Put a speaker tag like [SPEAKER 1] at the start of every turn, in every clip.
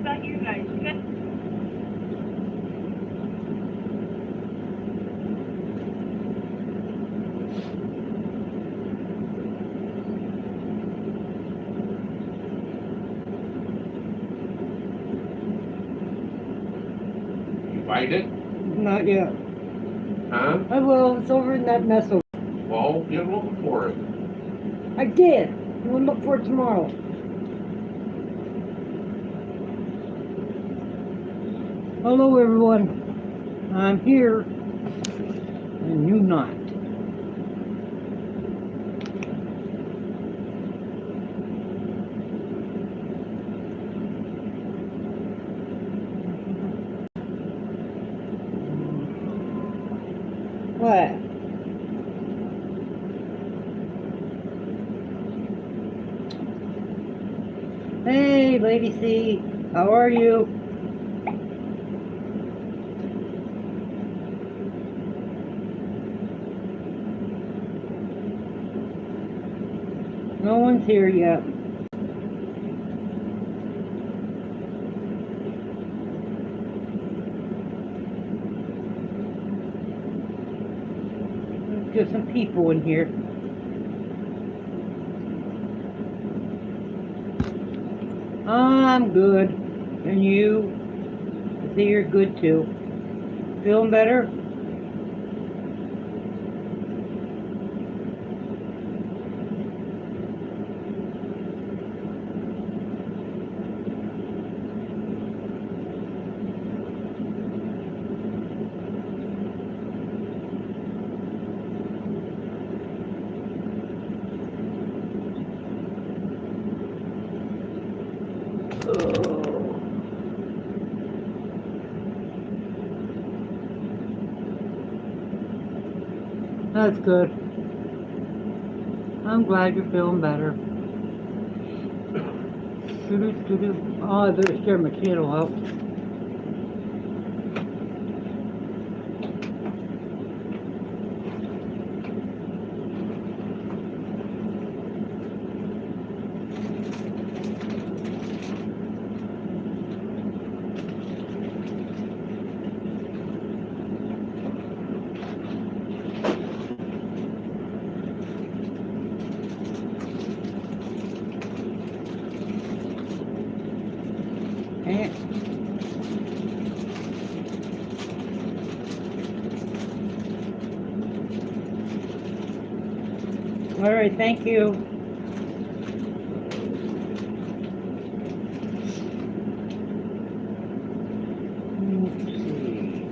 [SPEAKER 1] about you guys? You guys.
[SPEAKER 2] You find it?
[SPEAKER 3] Not yet.
[SPEAKER 2] Huh?
[SPEAKER 3] I will. It's over in that mess over.
[SPEAKER 2] Well, you're looking for it.
[SPEAKER 3] I did. I'm going to look for it tomorrow. Hello, everyone. I'm here. And you not. What? Hey, Lady C. How are you? No one's here yet. Let's get some people in here. I'm good. And you? I see you're good too. Feeling better? That's good. I'm glad you're feeling better. Oh, I better stare my candle out. All right, thank you. Let's see.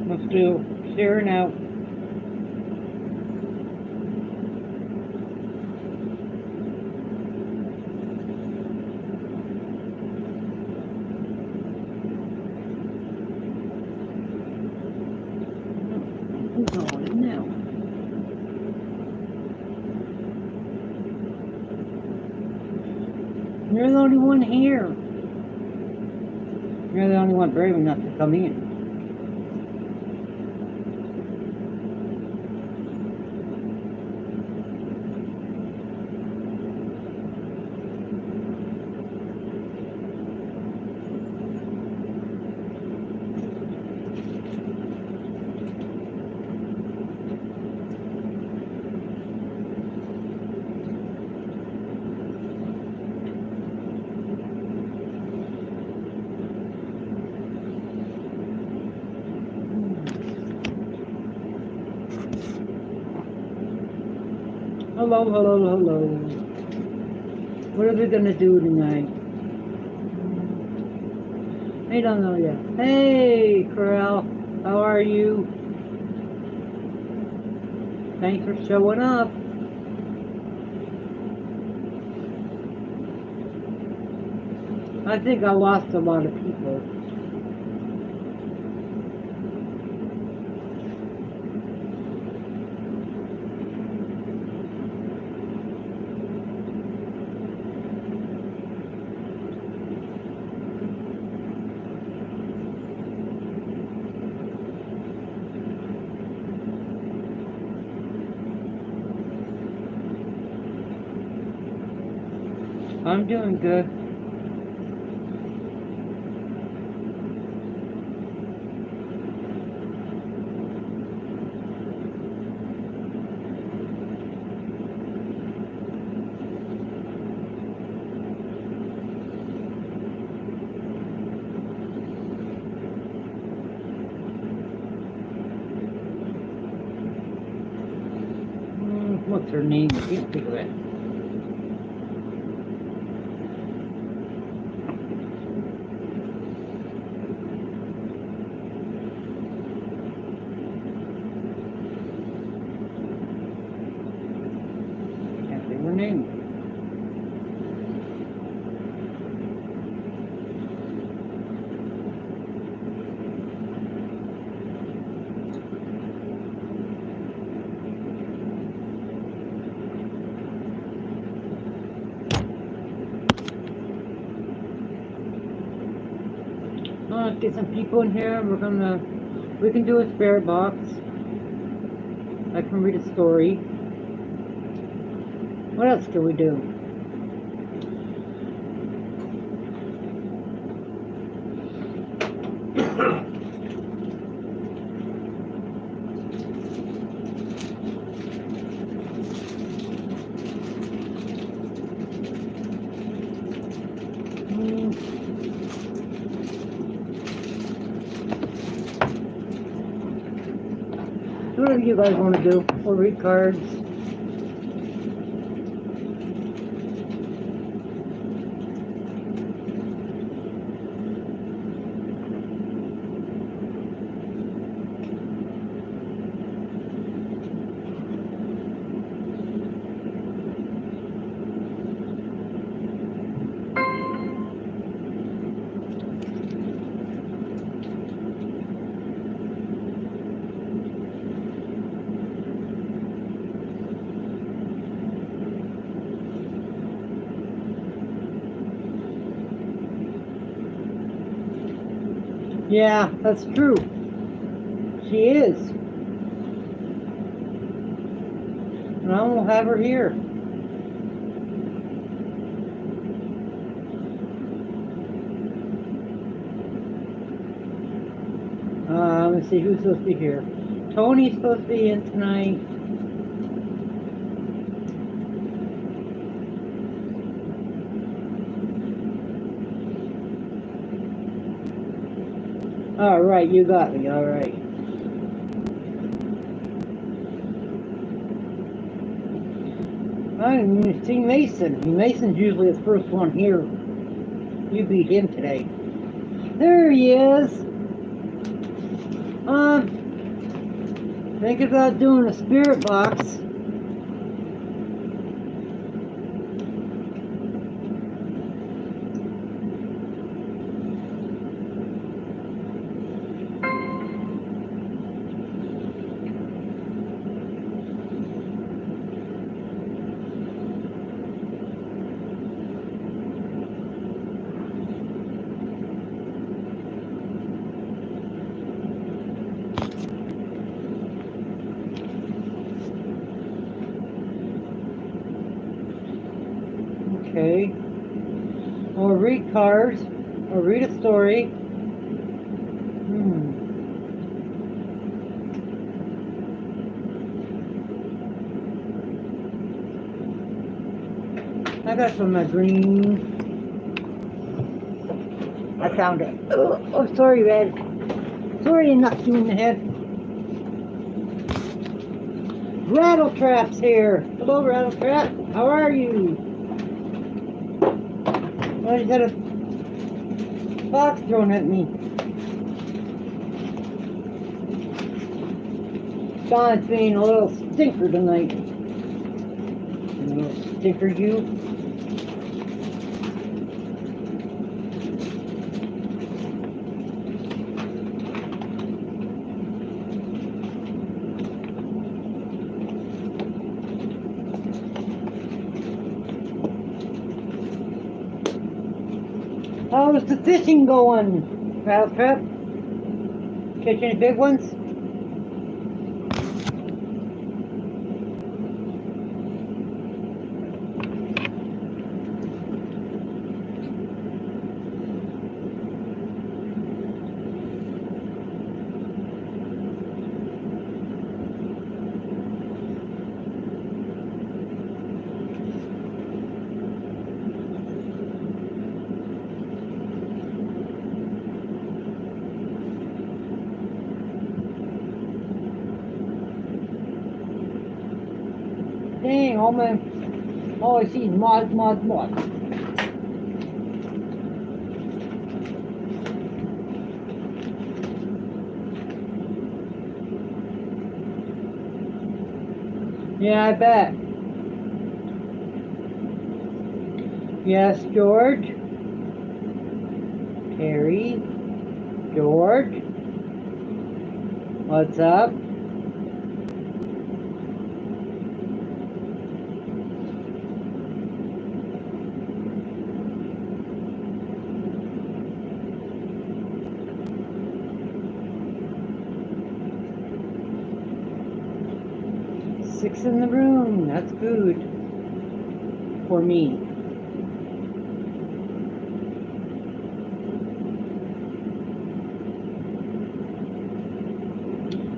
[SPEAKER 3] Let's do sharing out. Who's on it now? You're the only one here. You're the only one brave enough to come in. Hello, hello, hello. What are we gonna do tonight? I don't know yet. Hey, Corral, how are you? Thanks for showing up. I think I lost a lot of people. I'm doing good. What's her name? I can't think of it. Can't think of her name. Let's get some people in here. We can do a spirit box. I can read a story. What else can we do? Whatever you guys want to do, or read cards. Yeah, that's true. She is. And I won't have her here. Let's see who's supposed to be here. Tony's supposed to be in tonight. All right, you got me. All right. I didn't even see Mason. Mason's usually the first one here. You beat him today. There he is. Think about doing a spirit box. Okay. Or read cards. Or read a story. I got some of my green. I found it. Oh, sorry, Red. Sorry to knock you in the head. Rattle Trap's here. Hello, Rattle Trap. How are you? I just had a box thrown at me. Don's being a little stinker tonight. A little stinker, you. How's the fishing going, Rattle Trap? Catch any big ones? Dang, all I see is moths. Yeah, I bet. Yes, George. Terry. George. What's up? Six in the room. That's good for me.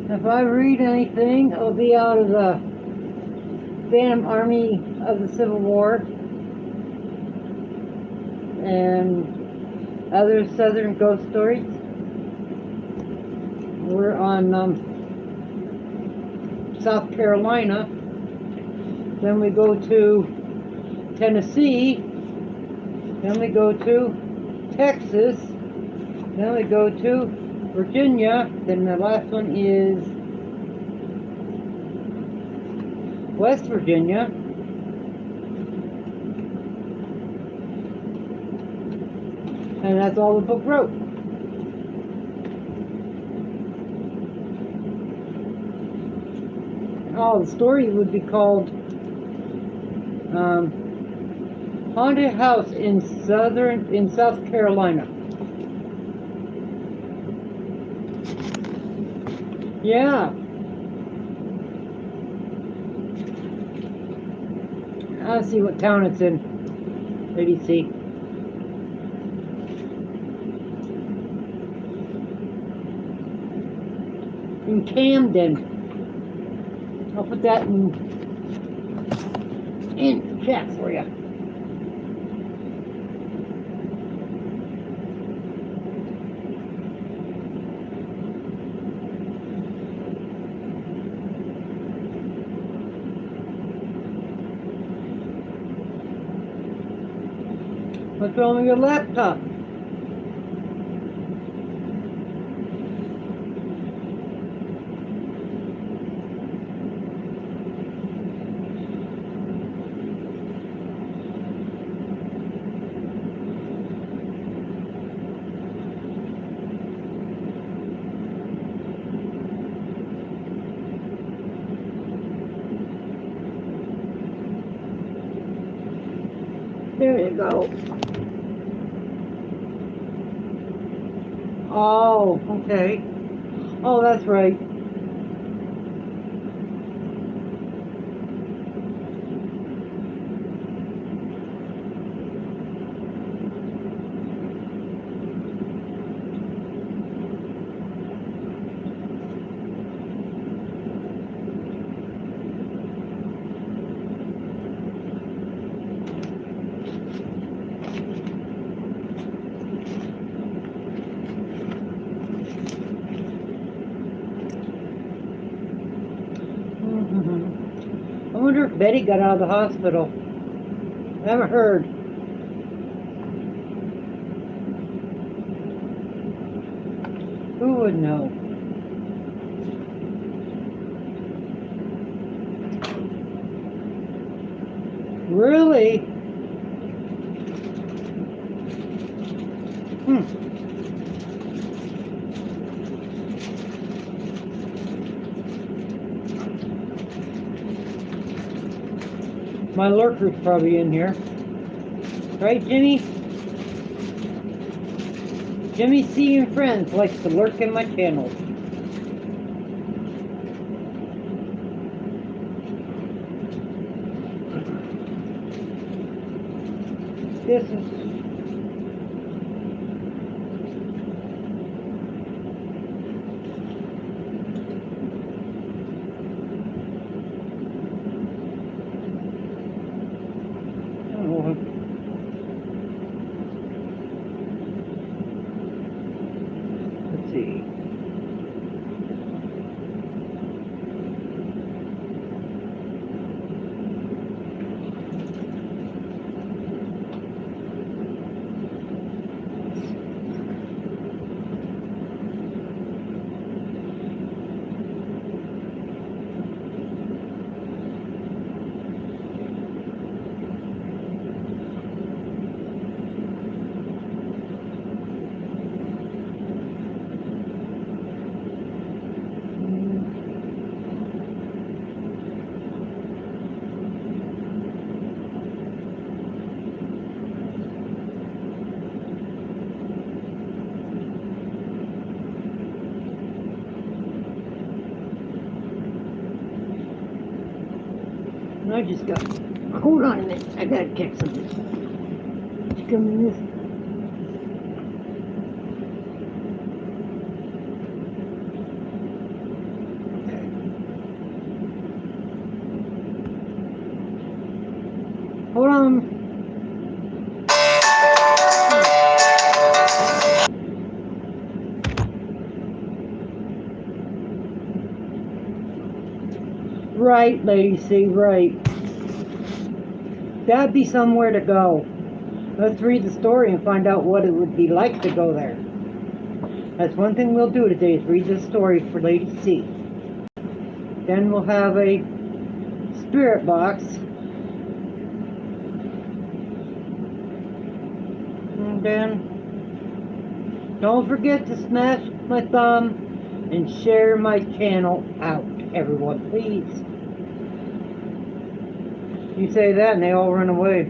[SPEAKER 3] If I read anything, it'll be out of the Phantom Army of the Civil War and other Southern ghost stories. We're on South Carolina. Then we go to Tennessee. Then we go to Texas. Then we go to Virginia. Then the last one is West Virginia. And that's all the book wrote. Oh, the story would be called Haunted House in South Carolina. Yeah. I'll see what town it's in. ADC. In Camden. I'll put that in chat for you. What's wrong with your laptop? There you go. Oh, okay. Oh, that's right. wonder if Betty got out of the hospital. I haven't heard. Who would know? Really? My lurker's probably in here. Right, Jimmy? Jimmy C and Friends likes to lurk in my channel. This is... Oh. Let's see. I just got... Hold on a minute. I gotta check something. Come in this... Hold on. Right, Lady C, right. That'd be somewhere to go. Let's read the story and find out what it would be like to go there. That's one thing we'll do today, is read the story for Lady C. Then we'll have a spirit box. And then, don't forget to smash my thumb and share my channel out, everyone, please. You say that and they all run away.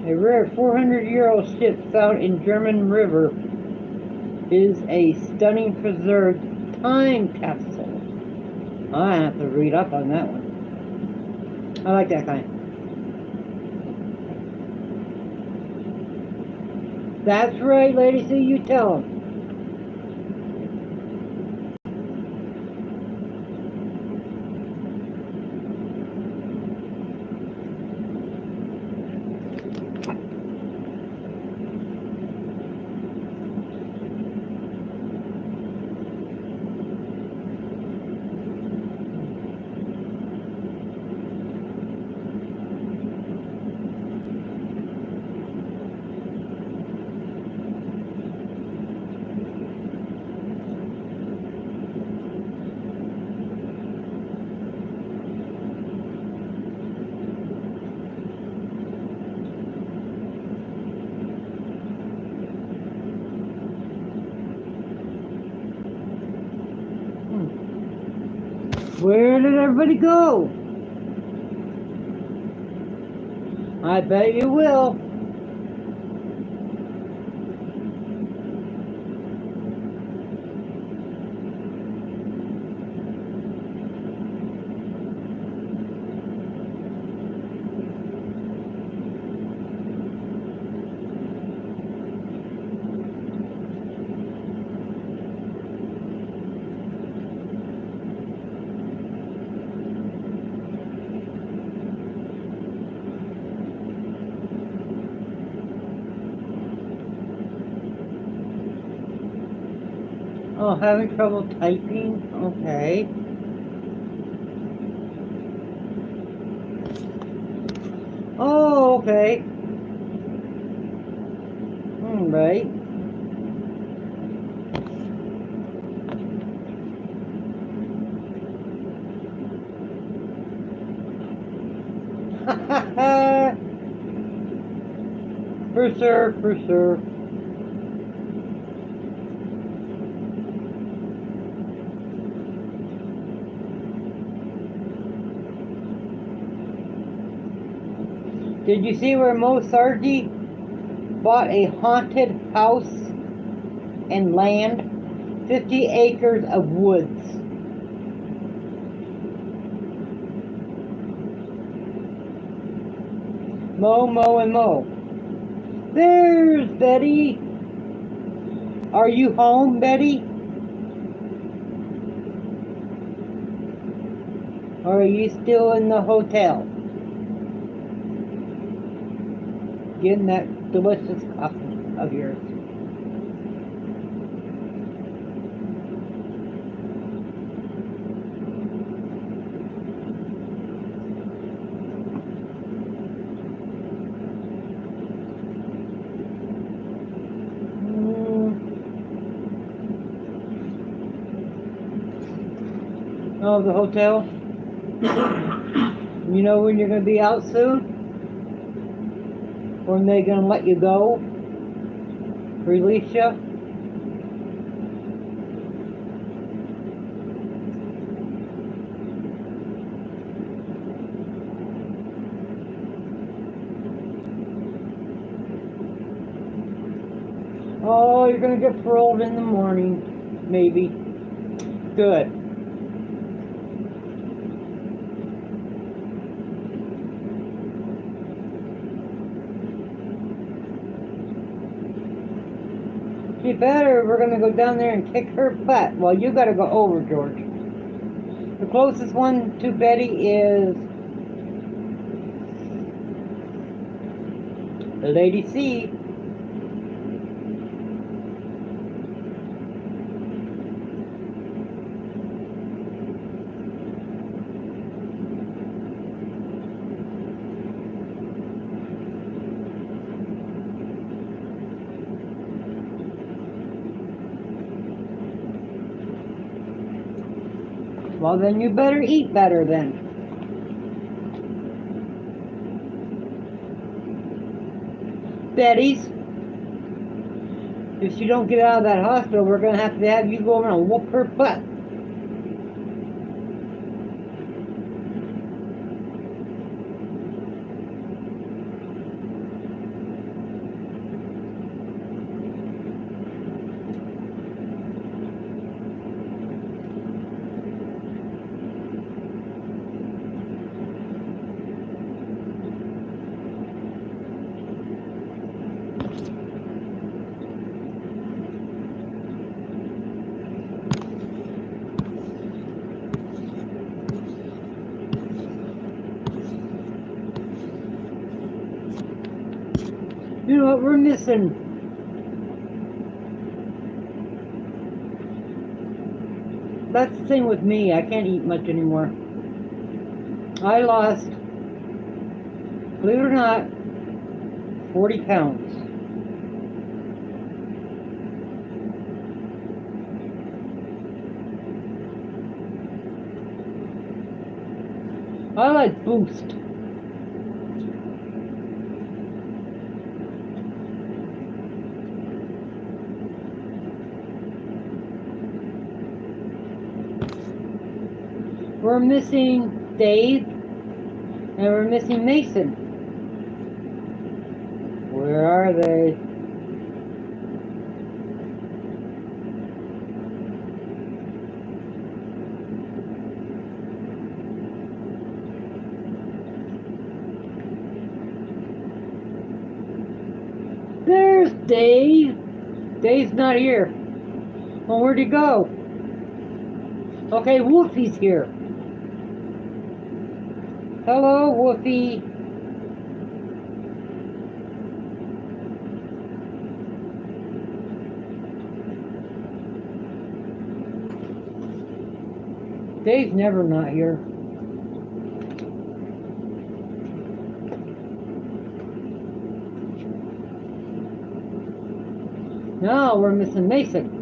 [SPEAKER 3] A rare 400-year-old ship found in German River is a stunning preserved time capsule. I have to read up on that one. I like that kind. That's right, Lady C, you tell them. Where did everybody go? I bet you will. Oh, having trouble typing? Okay. Oh, okay. Alright. For sure, for sure. Did you see where Mo Sargi bought a haunted house and land? 50 acres of woods. Mo, Mo, and Mo. There's Betty. Are you home, Betty? Or are you still in the hotel? Getting that delicious coffee of yours. Oh, the hotel? You know when you're going to be out soon? When they going to let you go? Release you? Oh, you're going to get paroled in the morning. Maybe. Good. You better, we're gonna go down there and kick her butt. Well, you gotta go over, George. The closest one to Betty is Lady C. Well, then you better eat better then. Betty's. If she don't get out of that hospital, we're gonna have you go over and whoop her butt. You know what we're missing? That's the thing with me. I can't eat much anymore. I lost, believe it or not, 40 pounds. I like Boost. We're missing Dave and we're missing Mason. Where are they? There's Dave. Dave's not here. Well, where'd he go? Okay, Wolfie's here. Hello, Wolfie. Dave's never not here. No, we're missing Mason.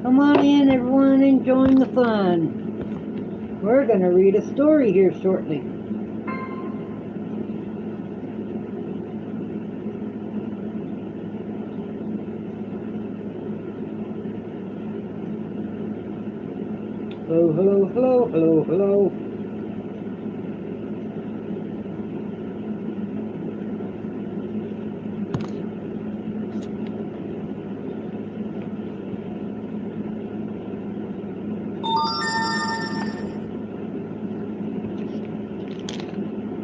[SPEAKER 3] Come on in, everyone, and join the fun. We're going to read a story here shortly. Hello, hello, hello, hello, hello.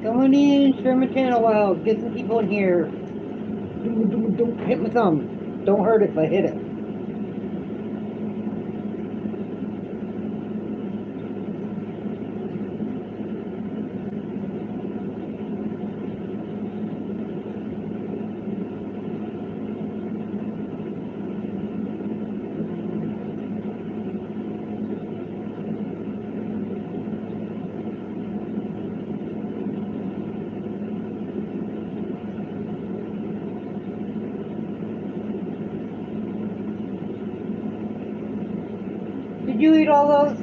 [SPEAKER 3] Come on in, share my channel out. Get some people in here. Don't hit my thumb. Don't hurt it if I hit it. Did you eat all those?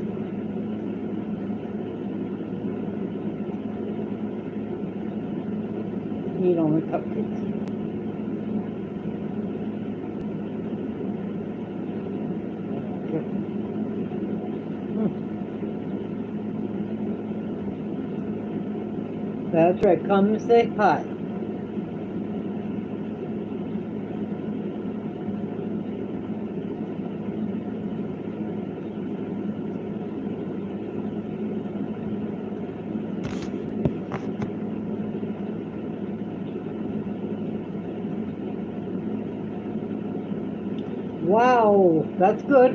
[SPEAKER 3] Eat all my cupcakes. That's right, come and say hi. Wow, that's good.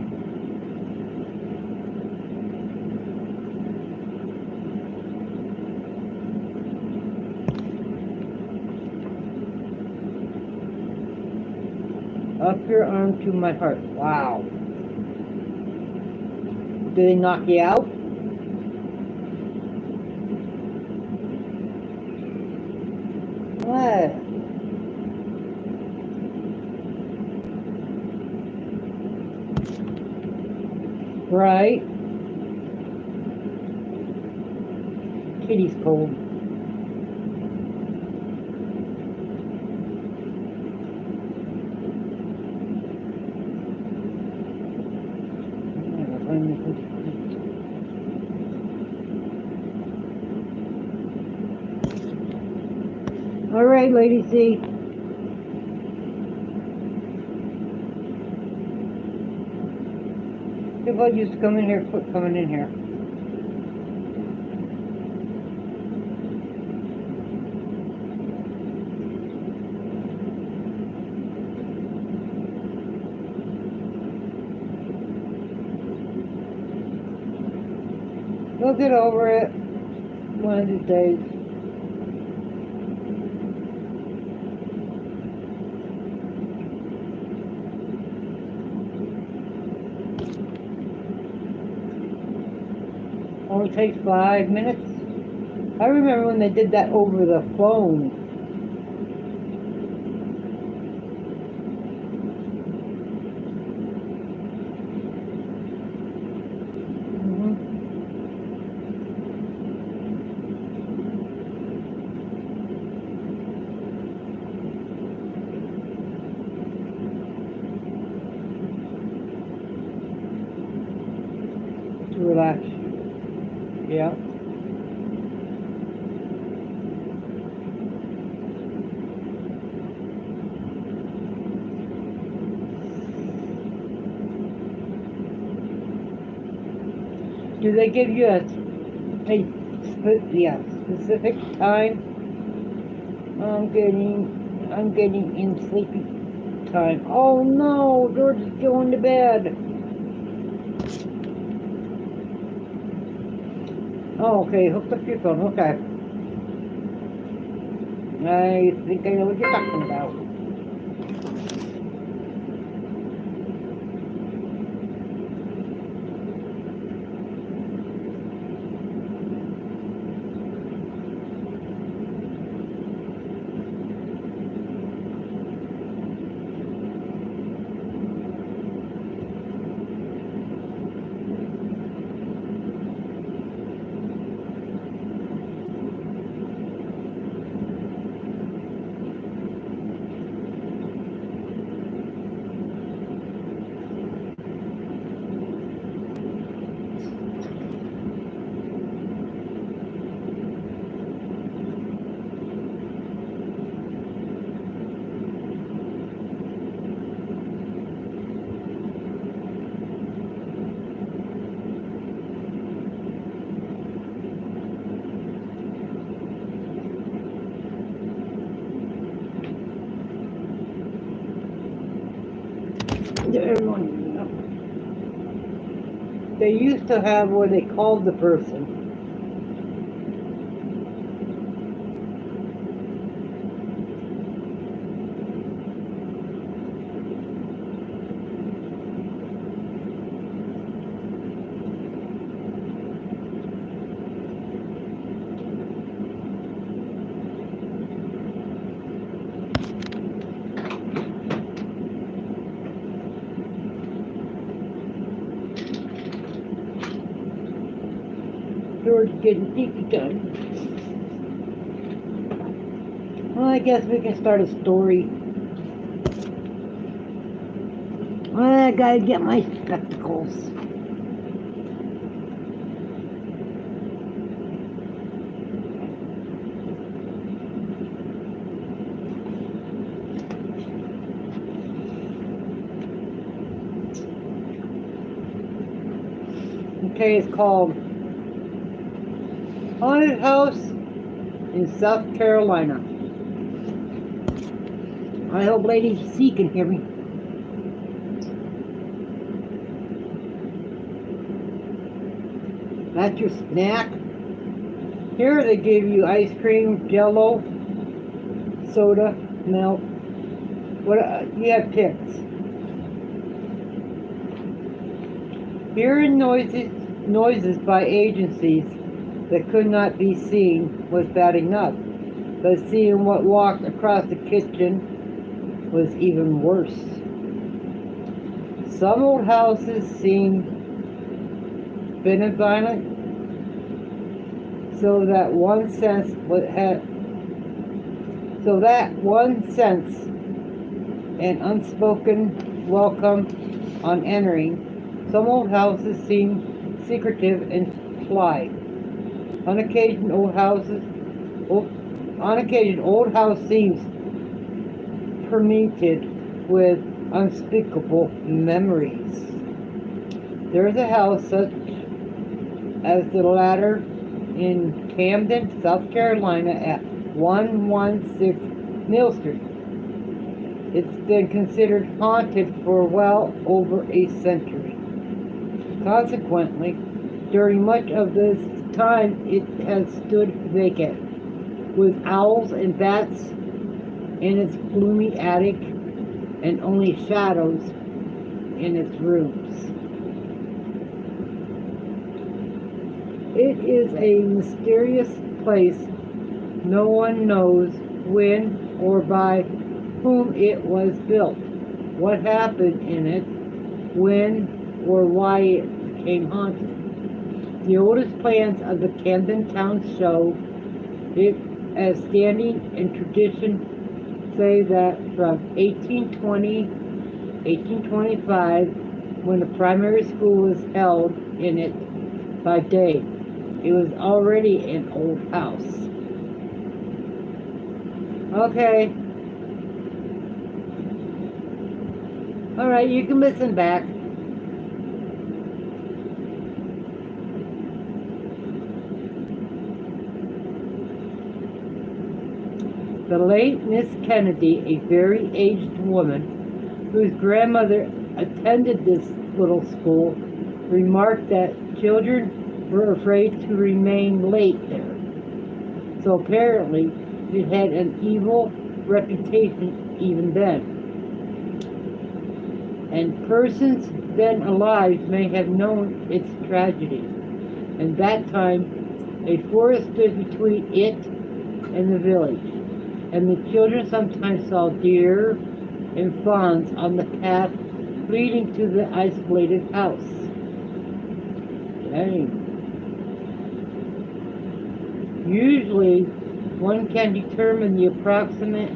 [SPEAKER 3] Up your arm to my heart. Wow. Did they knock you out? What? Right? Kitty's cold. All right, Lady C. People used to come in here, quit coming in here. We'll get over it one of these days. Only takes 5 minutes. I remember when they did that over the phone. To relax. Yeah. Do they give you a specific time? I'm getting in sleepy. time. Oh no, George is going to bed. Oh, okay, hooked up your phone. Okay. I think I know what you're talking about. They used to have where they called the person. George getting peaky done. Well, I guess we can start a story. I gotta get my spectacles. Okay, it's called Haunted House in South Carolina. I hope Lady C can hear me. That's your snack. Here they give you ice cream, jello, soda, milk. What you have picks. Hearing noises by agencies that could not be seen was bad enough, but seeing what walked across the kitchen was even worse. Some old houses seemed violent, so that one sense an unspoken welcome on entering. Some old houses seemed secretive and sly. On occasion, old house seems permeated with unspeakable memories. There is a house such as the latter in Camden, South Carolina at 116 Mill Street. It's been considered haunted for well over a century. Consequently, during much of this time, it has stood vacant, with owls and bats in its gloomy attic and only shadows in its rooms. It is a mysterious place. No one knows when or by whom it was built, what happened in it, when or why it became haunted. The oldest plans of the Camden Town show it as standing, and tradition say that from 1825, when the primary school was held in it by day, it was already an old house. Okay. All right, you can listen back. The late Miss Kennedy, a very aged woman, whose grandmother attended this little school, remarked that children were afraid to remain late there. So apparently, it had an evil reputation even then. And persons then alive may have known its tragedy. And that time, a forest stood between it and the village, and the children sometimes saw deer and fawns on the path leading to the isolated house. Dang. Usually, one can determine the approximate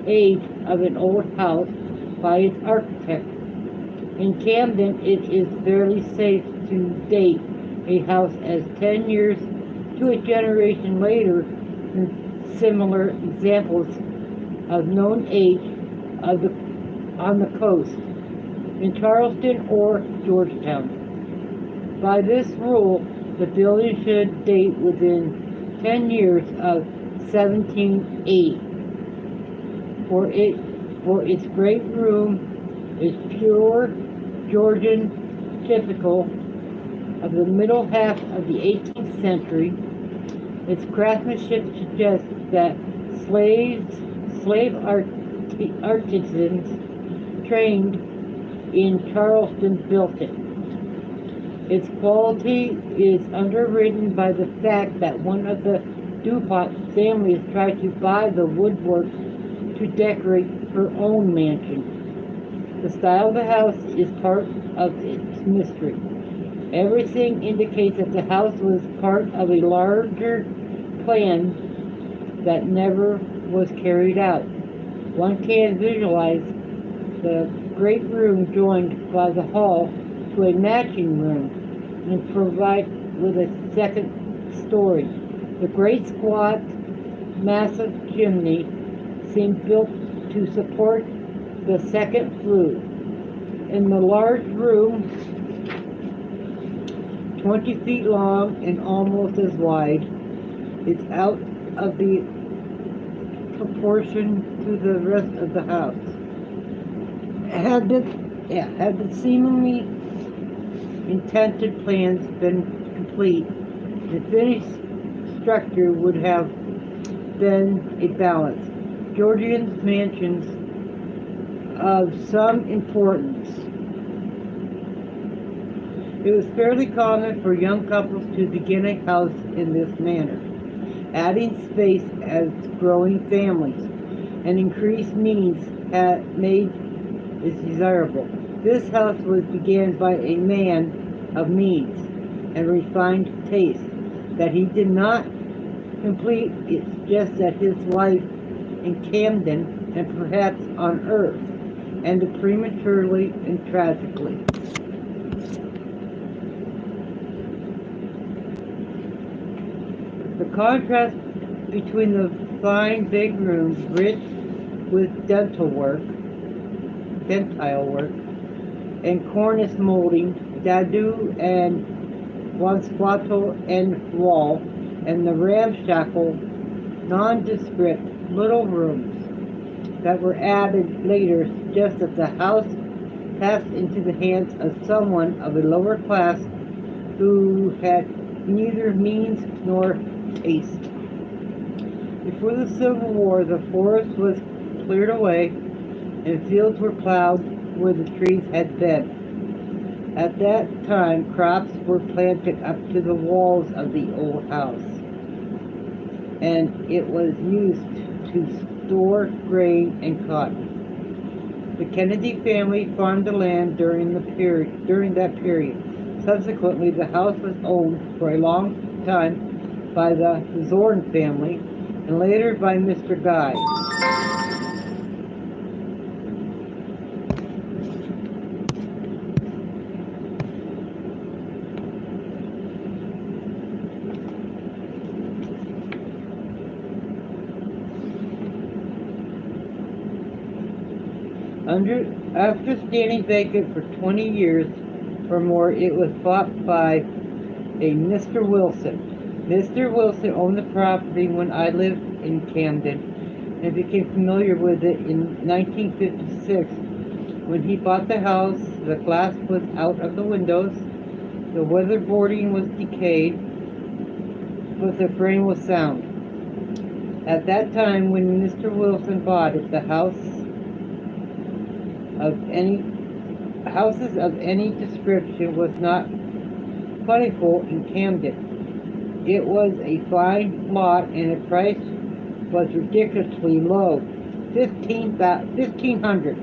[SPEAKER 3] age of an old house by its architecture. In Camden, it is fairly safe to date a house as 10 years to a generation later than similar examples of known age on the coast, in Charleston or Georgetown. By this rule, the building should date within 10 years of 1780. For its great room is pure Georgian, typical of the middle half of the 18th century. Its craftsmanship suggests that slave artisans trained in Charleston built it. Its quality is underwritten by the fact that one of the DuPont families tried to buy the woodwork to decorate her own mansion. The style of the house is part of its mystery. Everything indicates that the house was part of a larger plan that never was carried out. One can visualize the great room joined by the hall to a matching room and provide with a second story. The great squat, massive chimney seemed built to support the second flue. In the large room, 20 feet long and almost as wide, it's out of the proportion to the rest of the house. Had the seemingly intended plans been complete, the finished structure would have been a balance. Georgian mansions of some importance. It was fairly common for young couples to begin a house in this manner, adding space as growing families and increased means made is desirable. This house was began by a man of means and refined taste. That he did not complete, it's just that his life in Camden and perhaps on Earth ended prematurely and tragically. The contrast between the fine big rooms rich with tile work, and cornice molding, dado and wainscoting end wall, and the ramshackle, nondescript little rooms that were added later suggest that the house passed into the hands of someone of a lower class who had neither means nor taste. Before the Civil War, the forest was cleared away and fields were plowed where the trees had been. At that time, crops were planted up to the walls of the old house, and it was used to store grain and cotton. The Kennedy family farmed the land during that period. Subsequently, the house was owned for a long time by the Zorn family and later by Mr. Guy. After standing vacant for 20 years or more, it was bought by a Mr. Wilson. Mr. Wilson owned the property when I lived in Camden and became familiar with it in 1956 When he bought the house, the glass was out of the windows, the weatherboarding was decayed, but the frame was sound. At that time, when Mr. Wilson bought it, the houses of any description was not plentiful in Camden. It was a fine lot, and the price was ridiculously low, 1,500.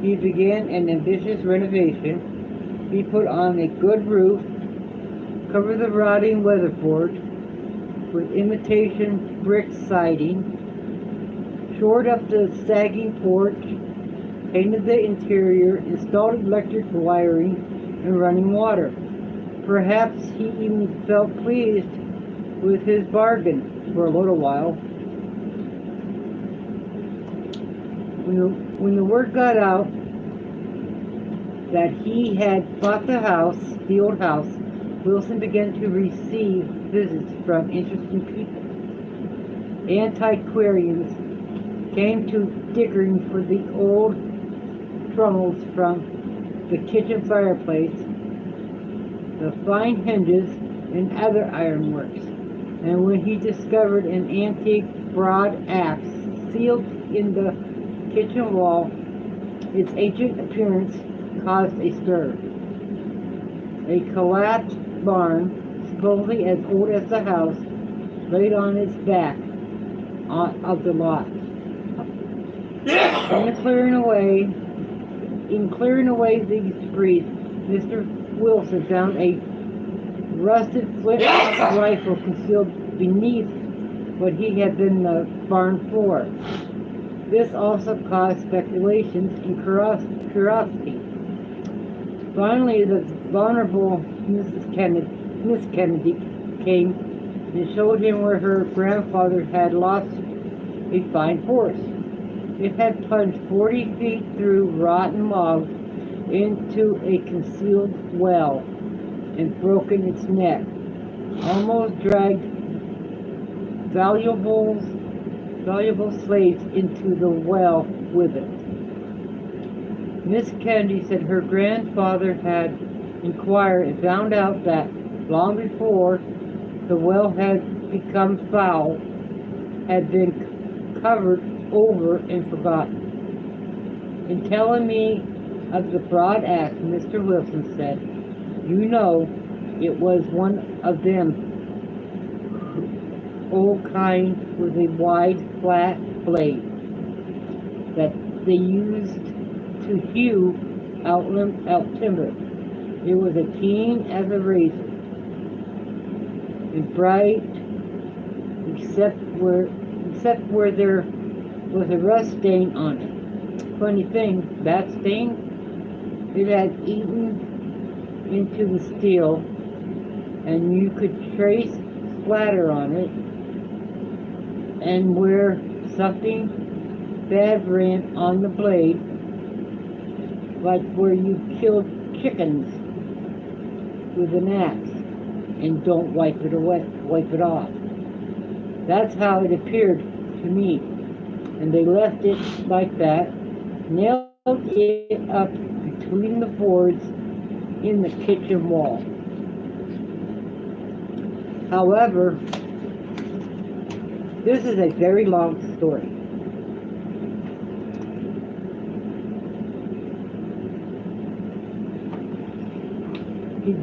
[SPEAKER 3] He began an ambitious renovation. He put on a good roof, covered the rotting weatherboard with imitation brick siding, shored up the sagging porch, painted the interior, installed electric wiring and running water. Perhaps he even felt pleased with his bargain for a little while. When the word got out that he had bought the old house, Wilson began to receive visits from interesting people. Antiquarians came to digging for the old trommels from the kitchen fireplace, the fine hinges, and other ironworks. And when he discovered an antique broad axe sealed in the kitchen wall, its ancient appearance caused a stir. A collapsed barn, supposedly as old as the house, laid on its back of the lot. In clearing away these debris, Mr. Wilson found a rusted flintlock rifle concealed beneath what he had been the barn for. This also caused speculations and curiosity. Finally, the Venerable Miss Kennedy came and showed him where her grandfather had lost a fine horse. It had plunged 40 feet through rotten logs into a concealed well and broken its neck, almost dragged valuable slaves into the well with it. Miss Kennedy said her grandfather had inquired and found out that long before the well had become foul, had been covered over and forgotten. In telling me of the broad axe, Mr. Wilson said, "You know, it was one of them old kind with a wide, flat blade that they used to hew out timber. It was as keen as a razor, and bright, except where there was a rust stain on it. Funny thing, that stain, it had eaten into the steel, and you could trace splatter on it, and where something bad ran on the blade, like where you killed chickens with an axe and don't wipe it off. That's how it appeared to me. And they left it like that, nailed it up between the boards in the kitchen wall. However, this is a very long story. He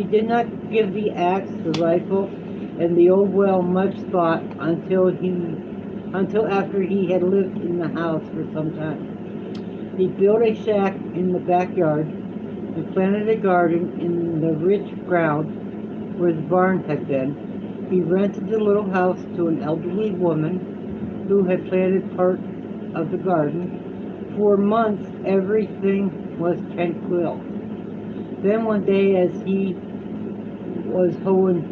[SPEAKER 3] did not give the axe, the rifle, and the old well much thought until after he had lived in the house for some time. He built a shack in the backyard and planted a garden in the rich ground where the barn had been. He rented the little house to an elderly woman who had planted part of the garden. For months, everything was tranquil. Then one day, as he was hoeing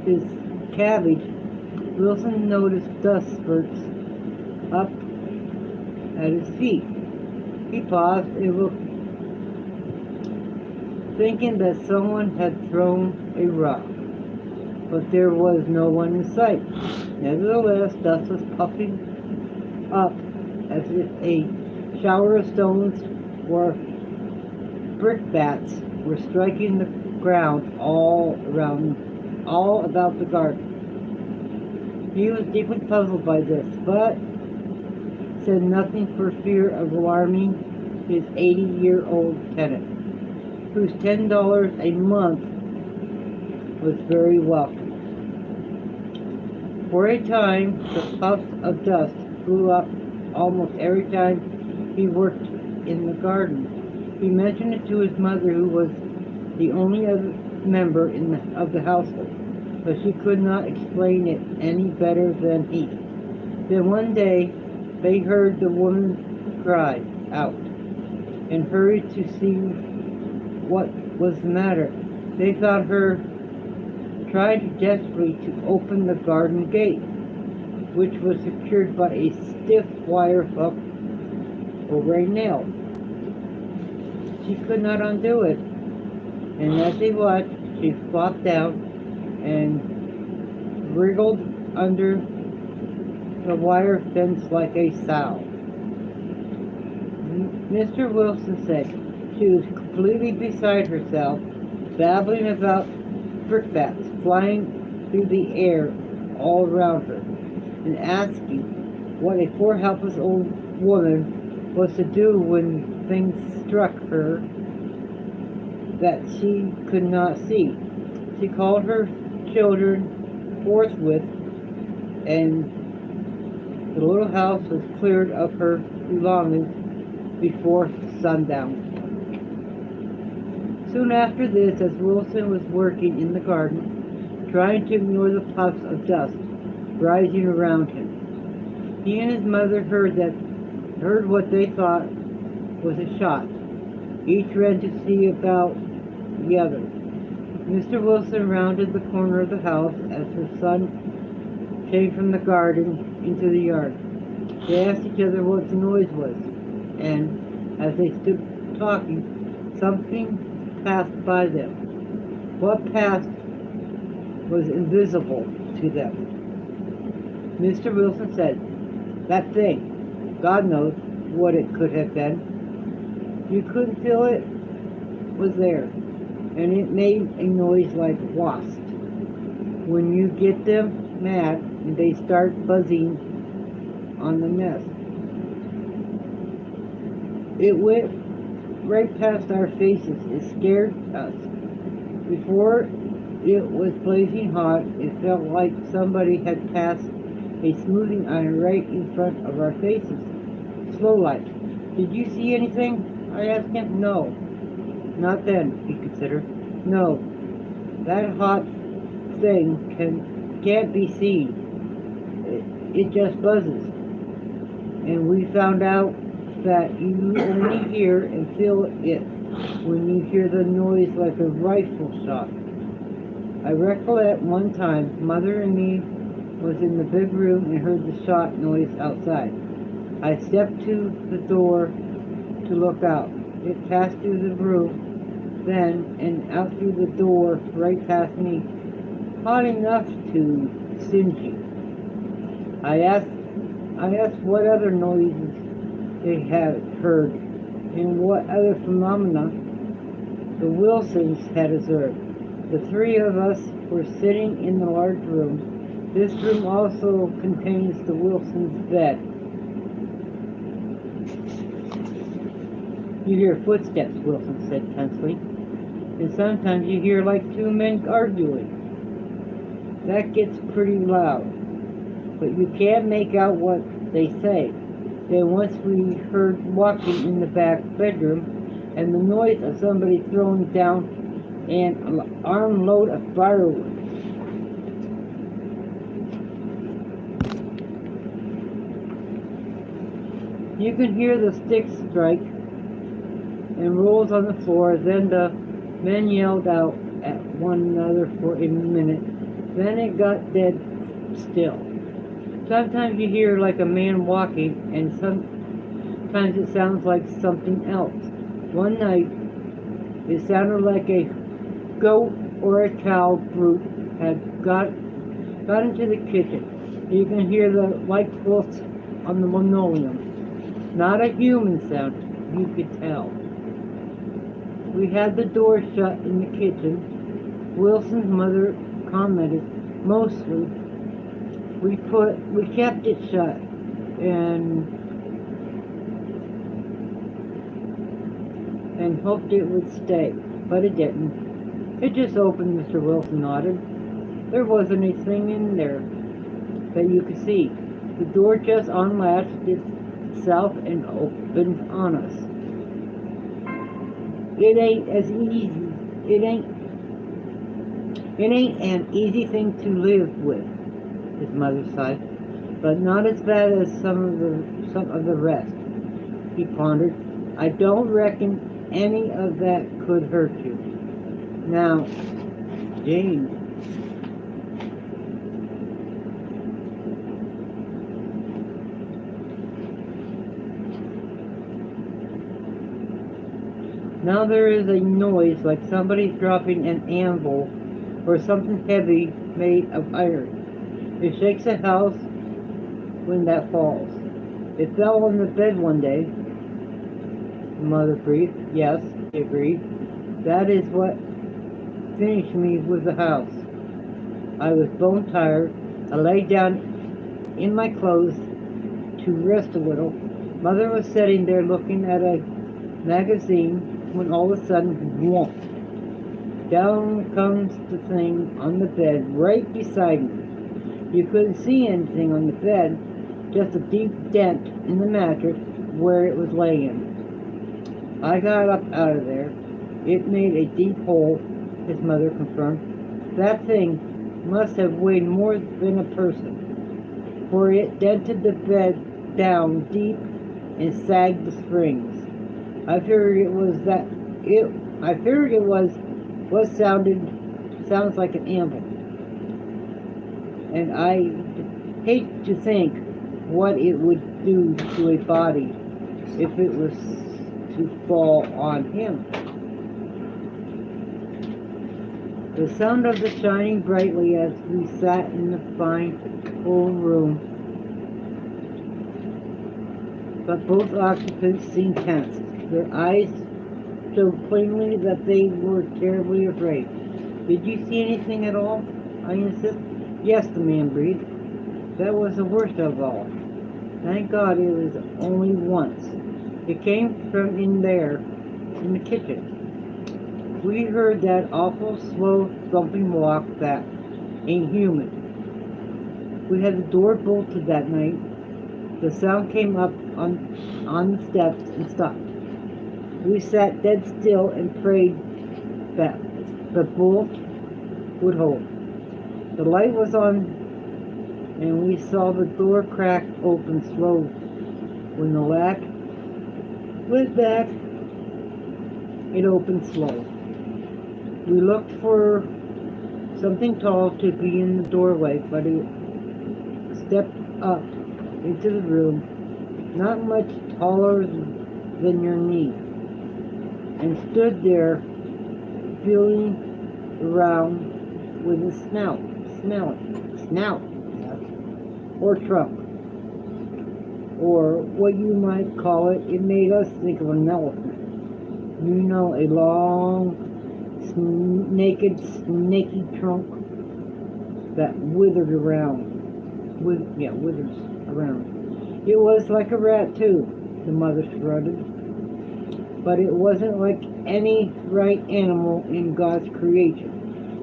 [SPEAKER 3] his cabbage, Wilson noticed dust spurts up at his feet. He paused and looked, thinking that someone had thrown a rock, but there was no one in sight. Nevertheless, dust was puffing up as if a shower of stones or brickbats were striking the ground all about the garden. He was deeply puzzled by this, but said nothing for fear of alarming his 80-year-old tenant, whose $10 a month was very welcome. For a time, the puffs of dust flew up almost every time he worked in the garden. He mentioned it to his mother, who was the only other member of the household, but she could not explain it any better than he. Then one day, they heard the woman cry out and hurried to see what was the matter. They thought her tried desperately to open the garden gate, which was secured by a stiff wire hook over a nail. She could not undo it, and as they watched, she flopped down and wriggled under the wire fence like a sow. Mr. Wilson said she was completely beside herself, babbling about brickbats flying through the air all around her, and asking what a poor helpless old woman was to do when things struck her that she could not see. She called her children forthwith, and the little house was cleared of her belongings before sundown. Soon after this, as Wilson was working in the garden, trying to ignore the puffs of dust rising around him, he and his mother heard what they thought was a shot. Each ran to see about the other. Mr. Wilson rounded the corner of the house as her son came from the garden into the yard. They asked each other what the noise was, and as they stood talking, something passed by them. What passed was invisible to them. Mr. Wilson said, "That thing, God knows what it could have been. You couldn't feel it was there, and it made a noise like wasps. When you get them mad and they start buzzing on the nest. It went right past our faces. It scared us. Before it was blazing hot, it felt like somebody had passed a smoothing iron right in front of our faces. Slow like. Did you see anything?" I asked him. "No. Not then," he considered. "No. That hot thing can't be seen. It just buzzes. And we found out that you only hear and feel it when you hear the noise like a rifle shot. I recollect one time Mother and me was in the big room and heard the shot noise outside. I stepped to the door to look out. It passed through the room then and out through the door right past me, hot enough to singe you." I asked what other noises they had heard and what other phenomena the Wilsons had observed. The three of us were sitting in the large room. This room also contains the Wilsons' bed. "You hear footsteps," Wilson said tensely, "and sometimes you hear like two men arguing. That gets pretty loud, but you can't make out what they say. Then once we heard walking in the back bedroom and the noise of somebody throwing down an armload of firewood. You can hear the sticks strike and rolls on the floor. Then the men yelled out at one another for a minute. Then it got dead still. Sometimes you hear like a man walking, and sometimes it sounds like something else. One night, it sounded like a goat or a cow brute had got into the kitchen. You can hear the light pulse on the linoleum. Not a human sound, you could tell. We had the door shut in the kitchen. Wilson's mother commented, mostly. We kept it shut and hoped it would stay, but it didn't. It just opened, Mr. Wilson nodded. There wasn't a thing in there that you could see. The door just unlatched itself and opened on us. It ain't an easy thing to live with, his mother sighed, but not as bad as some of the rest. He pondered. I don't reckon any of that could hurt you. Now, Jane. Now there is a noise like somebody dropping an anvil or something heavy made of iron. It shakes a house when that falls. It fell on the bed one day. The mother breathed. Yes, he agreed. That is what finished me with the house. I was bone tired. I lay down in my clothes to rest a little. Mother was sitting there looking at a magazine when all of a sudden, whoomp, down comes the thing on the bed right beside me. You couldn't see anything on the bed, just a deep dent in the mattress where it was laying. I got up out of there. It made a deep hole, his mother confirmed. That thing must have weighed more than a person, for it dented the bed down deep and sagged the springs. I figured it was what sounds like an anvil. And I hate to think what it would do to a body if it was to fall on him. The sound of it shining brightly as we sat in the fine old room. But both occupants seemed tense. Their eyes showed plainly that they were terribly afraid. Did you see anything at all? I insisted. Yes, the man breathed. That was the worst of all. Thank God it was only once. It came from in there, in the kitchen. We heard that awful, slow, thumping walk that ain't human. We had the door bolted that night. The sound came up on the steps and stopped. We sat dead still and prayed that the bolt would hold. The light was on, and we saw the door crack open slowly. When the latch went back, it opened slowly. We looked for something tall to be in the doorway, but it stepped up into the room, not much taller than your knee, and stood there feeling around with his snout, or trunk, or what you might call it. It made us think of an elephant. You know, a long, naked, snaky trunk that withers around. It was like a rat too, the mother shrugged. But it wasn't like any right animal in God's creation.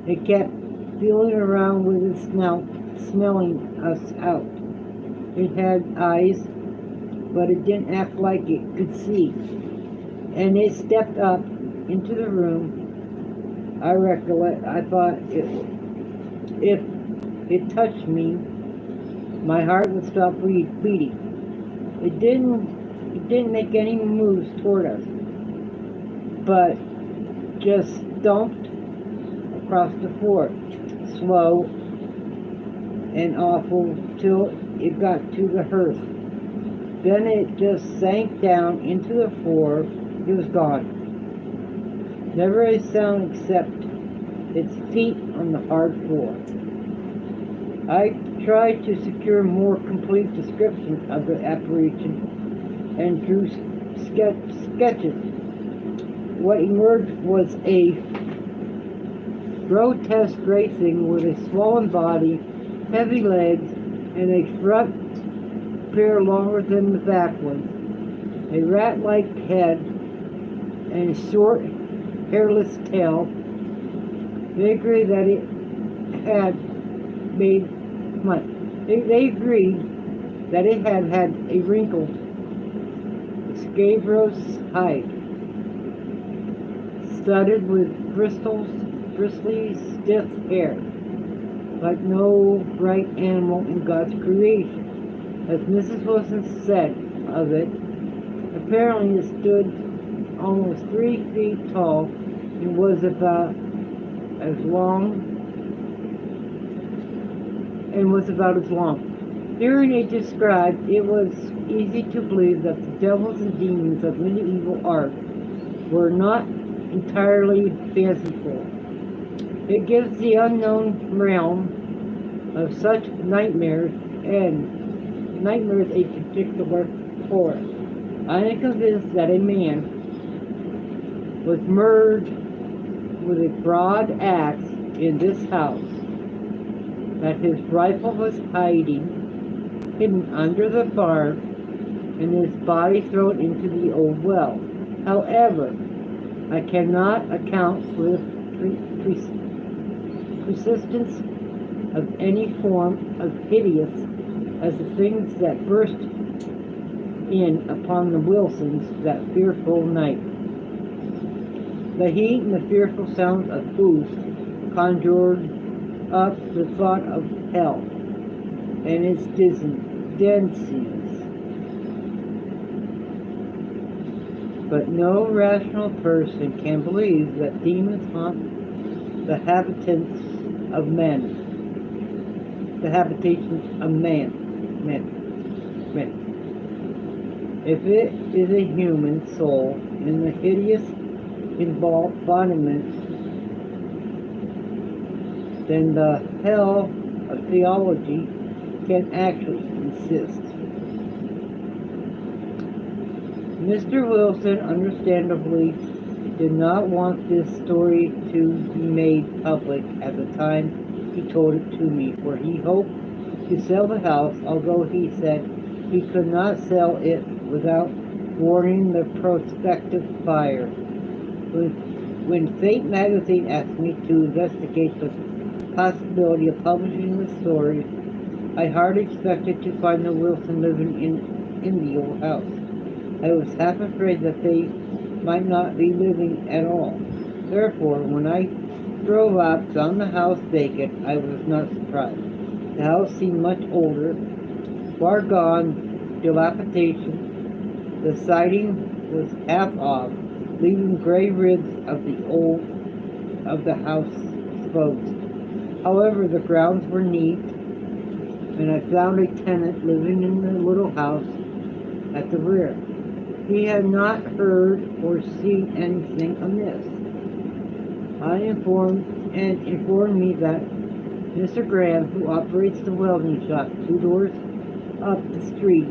[SPEAKER 3] It kept feeling around with its snout, smelling us out. It had eyes, but it didn't act like it could see. And it stepped up into the room. I recollect, I thought if it touched me, my heart would stop beating. It didn't make any moves toward us, but just stomped across the floor, slow and awful, till it got to the hearth. Then it just sank down into the floor. It was gone. Never a sound except its feet on the hard floor. I tried to secure a more complete description of the apparition and drew sketches. What emerged was a grotesque racing with a swollen body, heavy legs, and a front pair longer than the back ones, a rat-like head, and a short, hairless tail. They agreed that it had made They agreed that it had had a wrinkled, scabrous hide, studded with bristly, stiff hair, like no right animal in God's creation. As Mrs. Wilson said of it, apparently it stood almost 3 feet tall and was about as long. Hearing it described, it was easy to believe that the devils and demons of medieval art were not entirely fanciful. It gives the unknown realm of such nightmares a particular horror. I am convinced that a man was murdered with a broad axe in this house, that his rifle was hidden under the barn, and his body thrown into the old well. However, I cannot account for the persistence of any form of hideous as the things that burst in upon the Wilsons that fearful night. The heat and the fearful sounds of hoofs conjured up the thought of hell and its densities. But no rational person can believe that demons haunt the habitations of men. If it is a human soul in the hideous embodiment, then the hell of theology can actually exist. Mr. Wilson understandably did not want this story to be made public at the time he told it to me, for he hoped to sell the house, although he said he could not sell it without warning the prospective buyer. When Fate magazine asked me to investigate the possibility of publishing the story, I hardly expected to find the Wilson living in the old house. I was half afraid that they might not be living at all. Therefore, when I drove up, found the house vacant, I was not surprised. The house seemed much older, far gone, dilapidation. The siding was half off, leaving gray ribs of the house exposed. However, the grounds were neat, and I found a tenant living in the little house at the rear. He had not heard or seen anything amiss. Informed me that Mr. Graham, who operates the welding shop 2 doors up the street,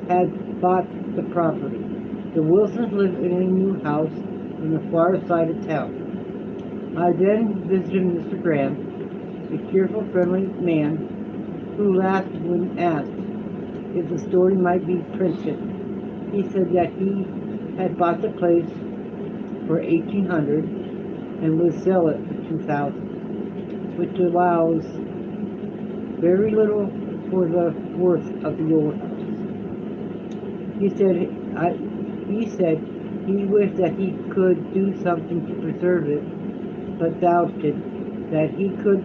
[SPEAKER 3] had bought the property. The Wilsons live in a new house on the far side of town. I then visited Mr. Graham, a cheerful, friendly man who laughed when asked if the story might be printed. He said that he had bought the place for $1,800 and would sell it for $2,000, which allows very little for the worth of the old house. He said he wished that he could do something to preserve it, but doubted that he could,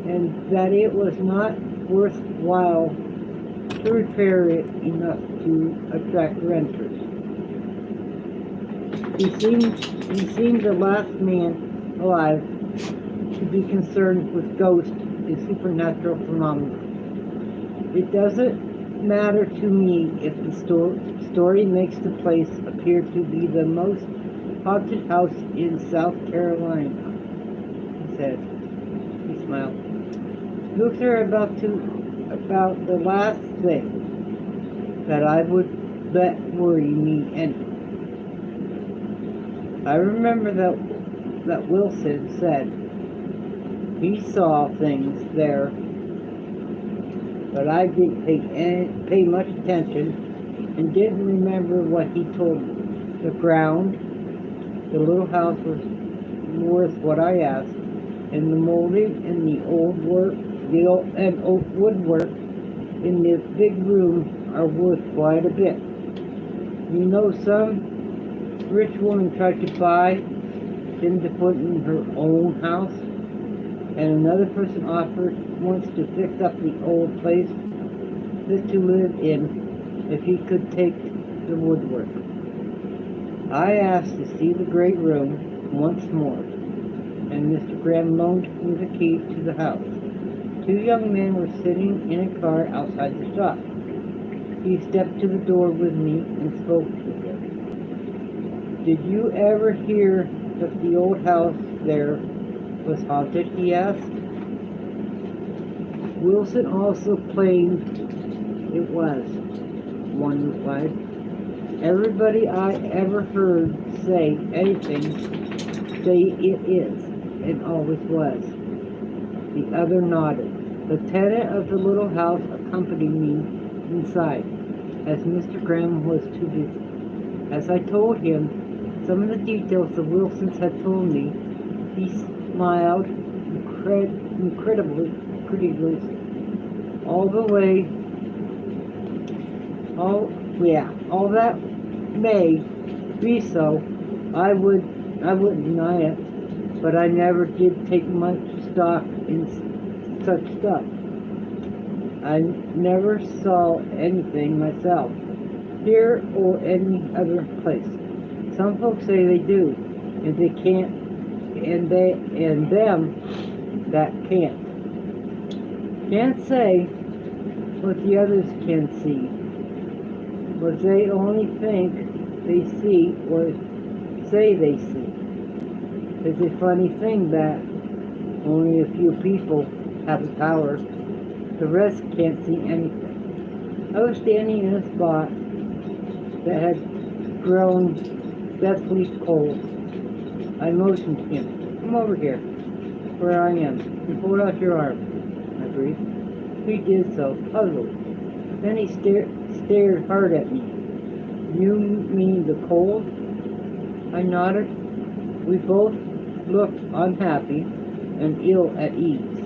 [SPEAKER 3] and that it was not worthwhile to repair it enough to attract renters. He seemed the last man alive to be concerned with ghosts and supernatural phenomena. It doesn't matter to me if the story makes the place appear to be the most haunted house in South Carolina, he said. He smiled. Spooks are about the last thing that I would let worry me any. I remember that Wilson said he saw things there, but I didn't pay much attention and didn't remember what he told me. The ground, the little house was worth what I asked, and the molding and the old woodwork in the big room are worth quite a bit. You know, some rich woman tried to buy them to put in her own house, and another person offered once to fix up the old place that to live in if he could take the woodwork. I asked to see the great room once more, and Mr. Graham loaned me the key to the house. Two young men were sitting in a car outside the shop. He stepped to the door with me and spoke to them. Did you ever hear that the old house there was haunted? He asked. Wilson also claimed it was, one replied. Everybody I ever heard say anything, say it is, and always was. The other nodded. The tenant of the little house accompanied me inside, as Mr. Graham was too busy. As I told him some of the details the Wilsons had told me, he smiled incredibly, all that may be so. I wouldn't deny it, but I never did take much stock in such stuff. I never saw anything myself, here or any other place. Some folks say they do, and they can't, and them that can't. Can't say what the others can see, but they only think they see or say they see. It's a funny thing that only a few people have the power. The rest can't see anything. I was standing in a spot that had grown deathly cold. I motioned to him, come over here, where I am, and hold out your arm, I breathed. He did so, puzzled. Then he stared hard at me. You mean the cold? I nodded. We both looked unhappy and ill at ease.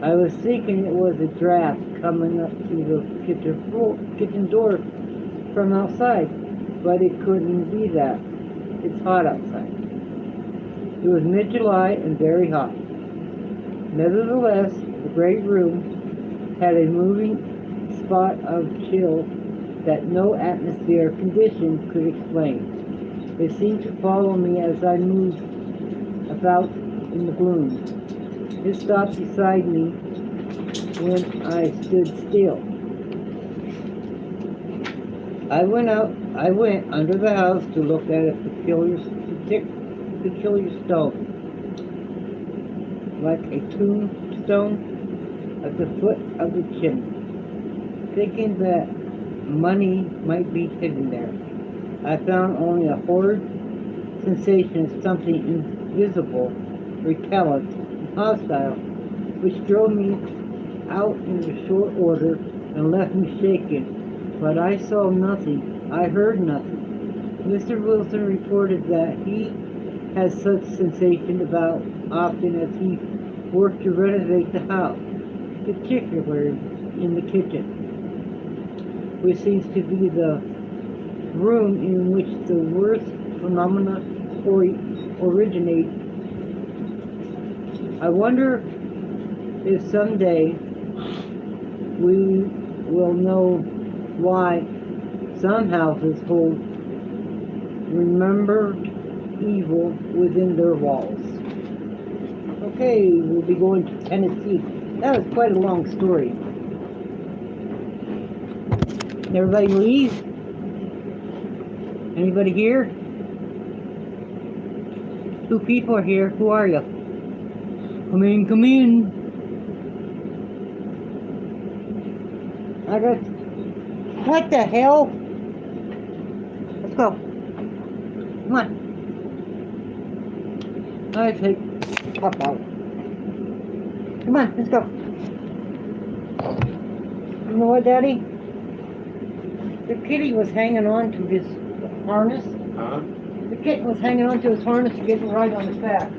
[SPEAKER 3] I was thinking it was a draft coming up to the kitchen door from outside, but it couldn't be that. It's hot outside. It was mid-July and very hot. Nevertheless, the great room had a moving spot of chill that no atmosphere condition could explain. It seemed to follow me as I moved about in the gloom. It stopped beside me when I stood still. I went under the house to look at a peculiar stone, like a tombstone at the foot of the chimney, thinking that money might be hidden there. I found only a horrid sensation of something invisible, repellent, and hostile, which drove me out in short order and left me shaken. But I saw nothing. I heard nothing. Mr. Wilson reported that he has such sensation about often as he worked to renovate the house, particularly in the kitchen, which seems to be the room in which the worst phenomena originate. I wonder if someday we will know why some houses hold remembered evil within their walls. Okay, we'll be going to Tennessee. That was quite a long story. Everybody leave? Anybody here? 2 people are here. Who are you? Come in, come in. I got What the hell? Let's go. Come on. I take pop out. Come on, let's go. You know what, Daddy? The kitty was hanging on to his harness.
[SPEAKER 2] Huh?
[SPEAKER 3] The kitten was hanging on to his harness to get right on his back.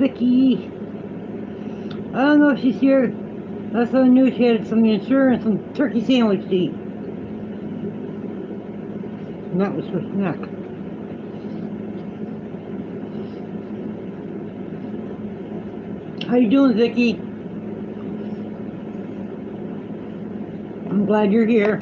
[SPEAKER 3] Vicky. I don't know if she's here. Last I knew she had some insurance, some turkey sandwich to eat. And that was her snack. How you doing, Vicky? I'm glad you're here.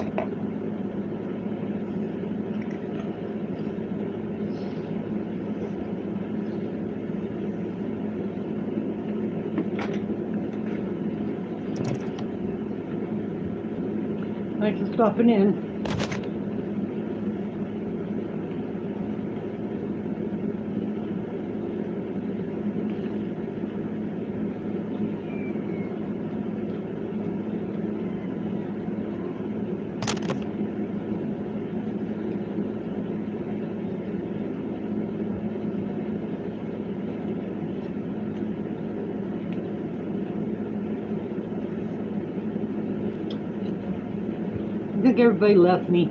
[SPEAKER 3] Thanks for stopping in. I think everybody left me.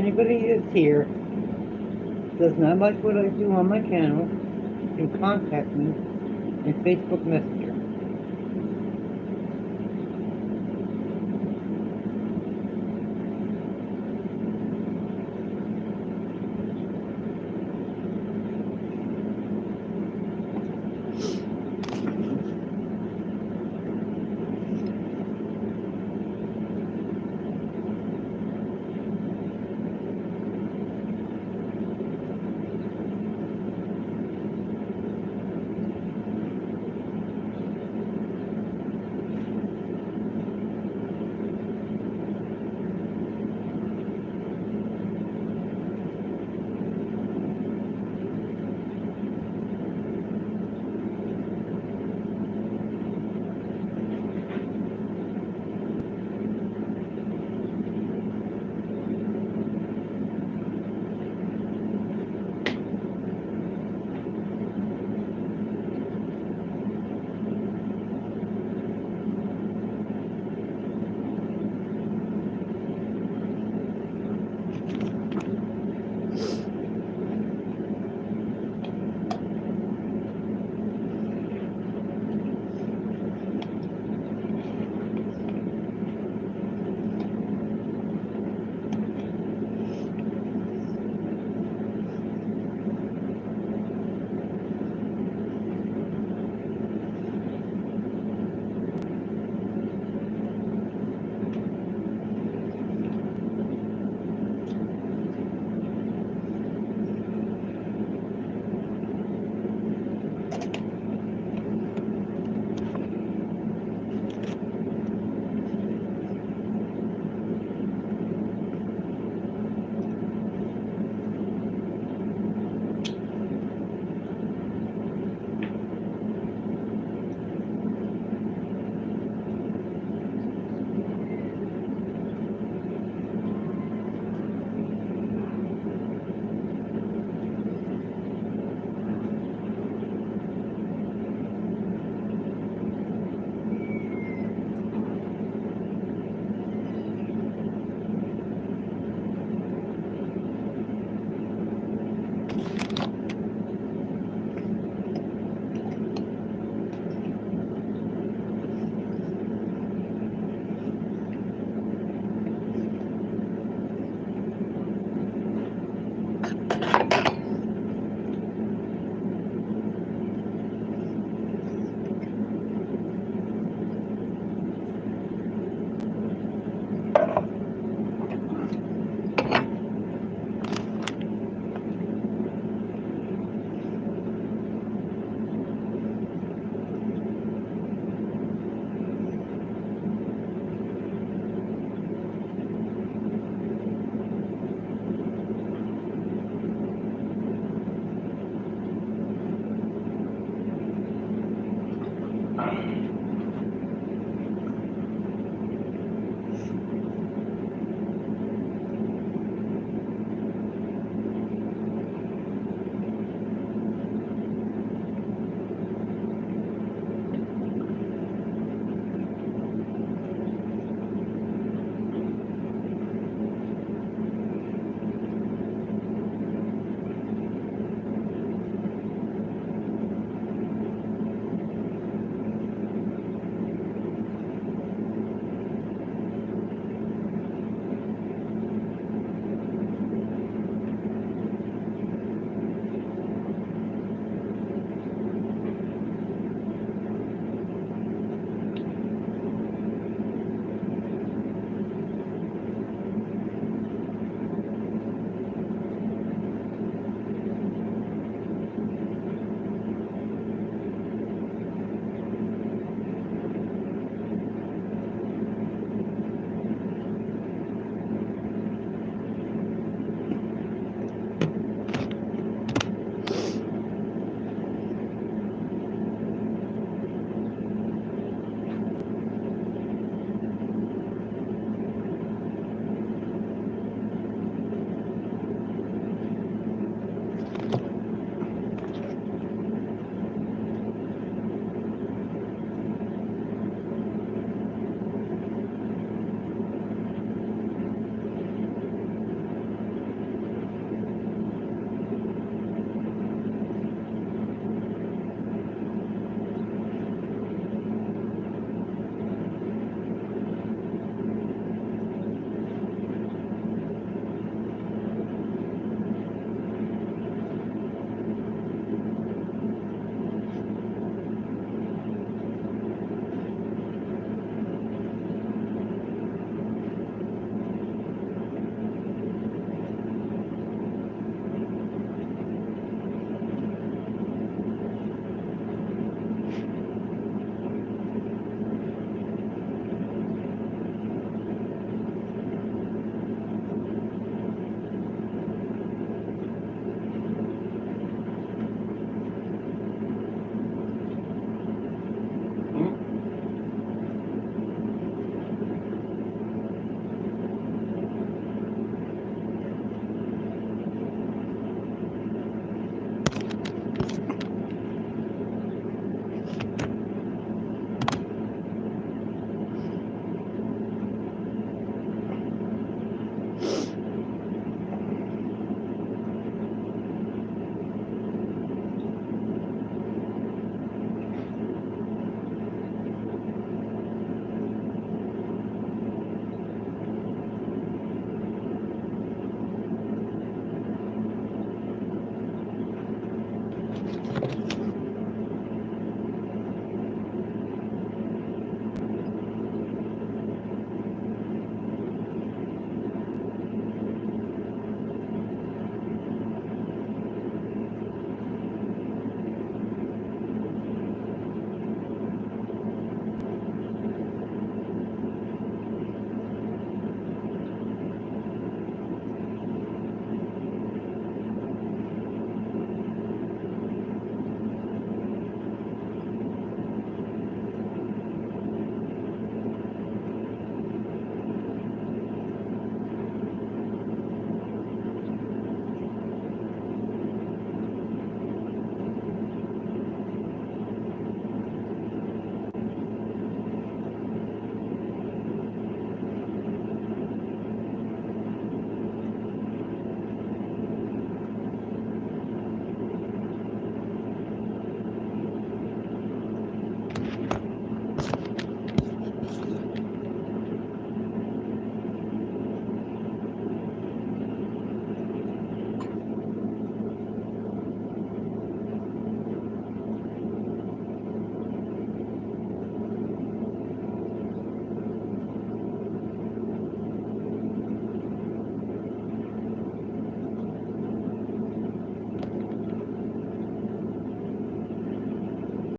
[SPEAKER 3] anybody is here, does not like what I do on my channel, can contact me in Facebook Messenger.